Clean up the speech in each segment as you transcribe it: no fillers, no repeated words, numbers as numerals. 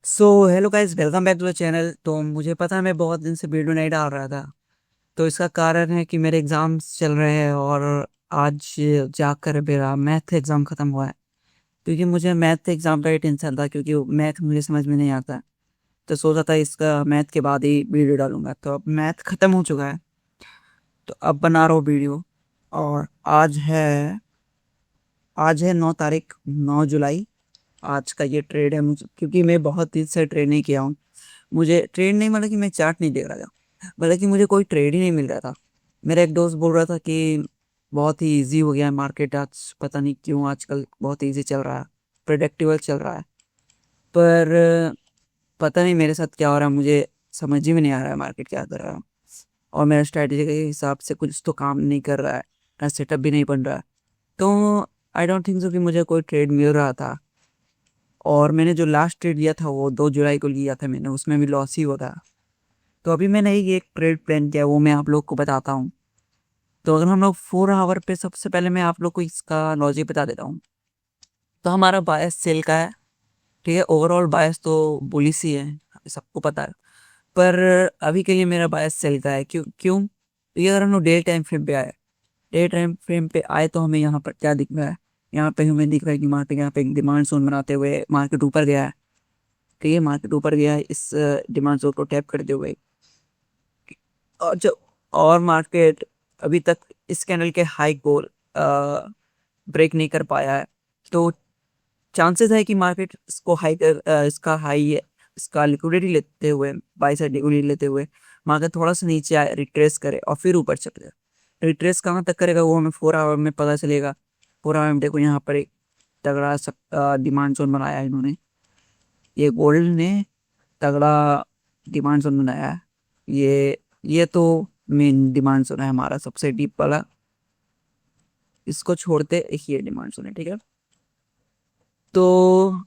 So hello guys, welcome back to the channel. तो मुझे पता है मैं बहुत दिन से वीडियो नहीं डाल रहा था। तो इसका कारण है कि मेरे एग्ज़ाम्स चल रहे हैं और आज जाकर मेरा मैथ एग्ज़ाम ख़त्म हुआ है। क्योंकि मुझे मैथ एग्ज़ाम का ही टेंशन था, क्योंकि मैथ मुझे समझ में नहीं आता। तो सोचा था इसका मैथ के बाद ही वीडियो डालूंगा। तो अब मैथ ख़त्म हो चुका है, तो अब बना रहा हूँ वीडियो। और आज है 9 तारीख, 9 जुलाई। आज का ये ट्रेड है मुझे, क्योंकि मैं बहुत दिन से ट्रेड नहीं किया हूँ। मुझे ट्रेड नहीं, मतलब कि मैं चार्ट नहीं देख रहा था, मतलब कि मुझे कोई ट्रेड ही नहीं मिल रहा था। मेरा एक दोस्त बोल रहा था कि बहुत ही इजी हो गया है मार्केट आज, पता नहीं क्यों आजकल बहुत इजी चल रहा है, प्रेडिक्टेबल चल रहा है। पर पता नहीं मेरे साथ क्या हो रहा है, मुझे समझ ही में नहीं आ रहा है मार्केट क्या कर रहा है। और मेरा स्ट्रैटेजी के हिसाब से कुछ तो काम नहीं कर रहा है, सेटअप भी नहीं बन रहा है। तो आई डोंट थिंक सो कि मुझे कोई ट्रेड मिल रहा था। और मैंने जो लास्ट ट्रेड लिया था वो 2 जुलाई को लिया था मैंने, उसमें भी लॉस ही हुआ था। तो अभी मैंने ये एक ट्रेड प्लान किया, वो मैं आप लोग को बताता हूँ। तो अगर हम लोग 4 आवर पे, सबसे पहले मैं आप लोग को इसका लॉजिक बता देता हूँ। तो हमारा बायस सेल का है, ठीक है। ओवरऑल बायस तो बुलिश ही है, सबको पता है। पर अभी के लिए मेरा बायस सेल का है। क्यों? ये अगर हम लोग डे टाइम फ्रेम पे आए, डे टाइम फ्रेम पे आए तो हमें यहाँ पर क्या दिख रहा है? यहाँ पे हमें दिख रहा है कि मार्केट यहाँ पे एक डिमांड जोन बनाते हुए मार्केट ऊपर गया है। ठीक है, मार्केट ऊपर गया है इस डिमांड जोन को टैप करते हुए। और जो और मार्केट अभी तक इस कैंडल के हाई को ब्रेक नहीं कर पाया है। तो चांसेस है कि मार्केट इसको इसका हाई है, इसका लिक्विडिटी लेते हुए, बाई साइड लिक्विडिटी लेते हुए मार्केट थोड़ा सा नीचे आए, रिट्रेस करे और फिर ऊपर चले जाए। रिट्रेस कहाँ तक करेगा वो हमें 4 आवर में पता चलेगा। 4 आवर में देखो, यहाँ पर एक तगड़ा सा डिमांड जोन बनाया है इन्होंने। ये गोल्ड ने तगड़ा डिमांड जोन बनाया है। ये तो मेन डिमांड जोन है हमारा, सबसे डीप वाला। इसको छोड़ते एक ये डिमांड जोन है, ठीक है। तो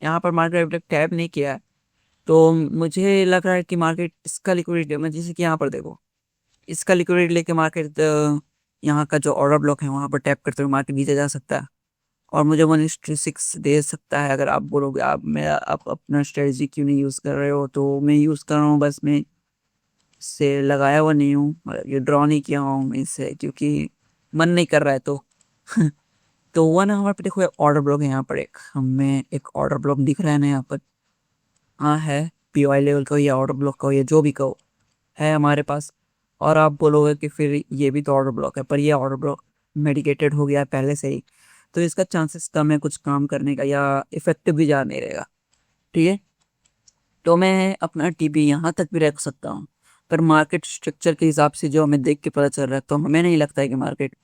यहाँ पर मार्केट अभी तक टैप नहीं किया है। तो मुझे लग रहा है कि मार्केट इसका लिक्विडिटी, मैं जैसे कि यहाँ पर देखो, इसका लिक्विडिटी लेके मार्केट यहाँ का जो ऑर्डर ब्लॉक है वहाँ पर टैप करते हुए मार्केट नीचे जा सकता है। और मुझे 1:6 दे सकता है। अगर आप बोलोगे आप अपना स्ट्रेटजी क्यों नहीं यूज़ कर रहे हो, तो मैं यूज़ कर रहा हूँ, बस मैं से लगाया हुआ नहीं हूँ, मतलब ये ड्रॉ नहीं किया हूँ मैं इससे, क्योंकि मन नहीं कर रहा है। तो तो 1 आवर पे देखो ऑर्डर ब्लॉक है यहाँ पर, एक हमें एक ऑर्डर ब्लॉक दिख रहा है ना यहाँ पर। हाँ है, पीओआई लेवल का या ऑर्डर ब्लॉक का, ये जो भी कहो, है हमारे पास। और आप बोलोगे कि फिर ये भी तो ऑर्डर ब्लॉक है, पर ये ऑर्डर ब्लॉक मेडिकेटेड हो गया है पहले से ही। तो इसका चांसेस कम है कुछ काम करने का, या इफेक्टिव भी जा नहीं रहेगा। ठीक है, तो मैं अपना टीपी यहाँ तक भी रख सकता हूँ। पर मार्केट स्ट्रक्चर के हिसाब से जो हमें देख के पता चल रहा है, तो हमें नहीं लगता है कि मार्केट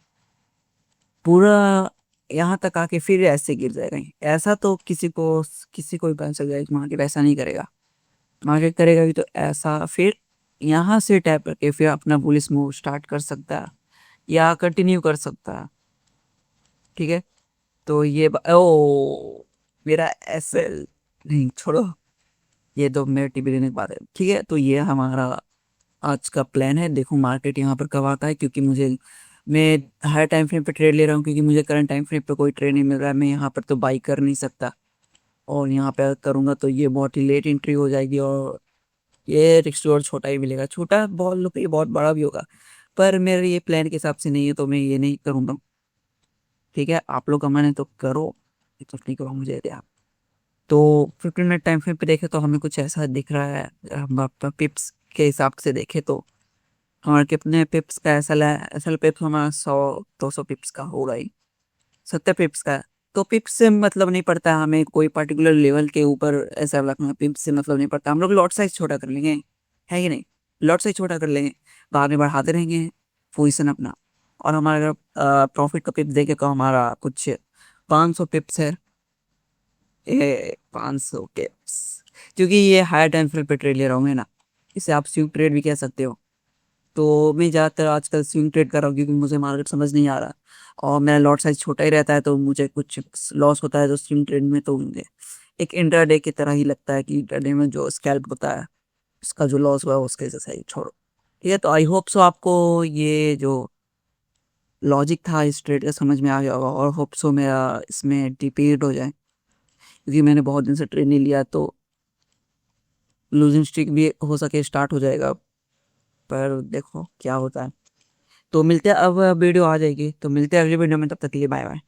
पूरा यहाँ तक आके फिर ऐसे गिर जाएगा। ऐसा तो किसी को भी पता चल जाएगा कि मार्केट ऐसा नहीं करेगा। मार्केट करेगा भी तो ऐसा फिर यहाँ से टैप करके फिर अपना बुलिश मूव स्टार्ट कर सकता है या कंटिन्यू कर सकता है। ठीक है, तो ओ मेरा एसएल, नहीं छोड़ो, ये तो मेरे टीपी देने की बात है। ठीक है, तो ये हमारा आज का प्लान है। देखो मार्केट यहाँ पर कब आता है, क्योंकि मैं हर टाइम फ्रेम पे ट्रेड ले रहा हूँ, क्योंकि मुझे करंट टाइम फ्रेम पे कोई ट्रेड नहीं मिल रहा है। मैं यहाँ पर तो बाई कर नहीं सकता, और यहाँ पे अगर करूँगा तो ये बहुत ही लेट एंट्री हो जाएगी, और ये रिस्क और छोटा ही मिलेगा। छोटा बहुत लोग ये बहुत बड़ा भी होगा, पर मेरे ये प्लान के हिसाब से नहीं है, तो मैं ये नहीं करूँगा। ठीक है, आप लोग का मन है तो करो, तो नहीं करो मुझे दे आप। तो 15 मिनट टाइम फ्रेम पे देखे तो हमें कुछ ऐसा दिख रहा है। हम अपना पिप्स के हिसाब से देखे तो हमारे कितने पिप्स का एसएल है? एसएल पिप्स हमारा 100-200 पिप्स का होगा ही, 70 पिप्स का है। तो पिप्स से मतलब नहीं पड़ता है हमें कोई पर्टिकुलर लेवल के ऊपर ऐसा रखना, पिप्स से मतलब नहीं पड़ता। हम लोग लॉट साइज छोटा कर लेंगे, है कि नहीं? लॉट साइज छोटा कर लेंगे, बाद में बढ़ाते रहेंगे पोजिशन अपना। और हमारा अगर प्रॉफिट का पिप देखे तो हमारा कुछ 500 पिप्स है। ये 500 पिप्स, क्योंकि ये हायर टाइम फ्रेम पे ट्रेड ले रहा हूँ मैं ना, इसे आप स्विंग ट्रेड भी कह सकते हो। तो मैं ज़्यादातर आजकल स्विंग ट्रेड कर रहा हूँ, क्योंकि मुझे मार्केट समझ नहीं आ रहा, और मेरा लॉट साइज छोटा ही रहता है, तो मुझे कुछ लॉस होता है तो स्विंग ट्रेड में तो मुझे एक इंट्राडे की तरह ही लगता है कि इंट्राडे में जो स्कैल्प होता है उसका जो लॉस हुआ है उसके जैसा ही, छोड़ो। ठीक है, तो आई होप सो आपको ये जो लॉजिक था इस ट्रेड का समझ में आ गया होगा, और होप सो मेरा इसमें डिपेंड हो जाए, क्योंकि मैंने बहुत दिन से ट्रेड नहीं लिया। तो लूजिंग स्ट्रीक भी हो सके स्टार्ट हो जाएगा, पर देखो क्या होता है। तो मिलते हैं, अब वीडियो आ जाएगी, तो मिलते हैं अगली वीडियो में, तब तक के लिए बाय बाय।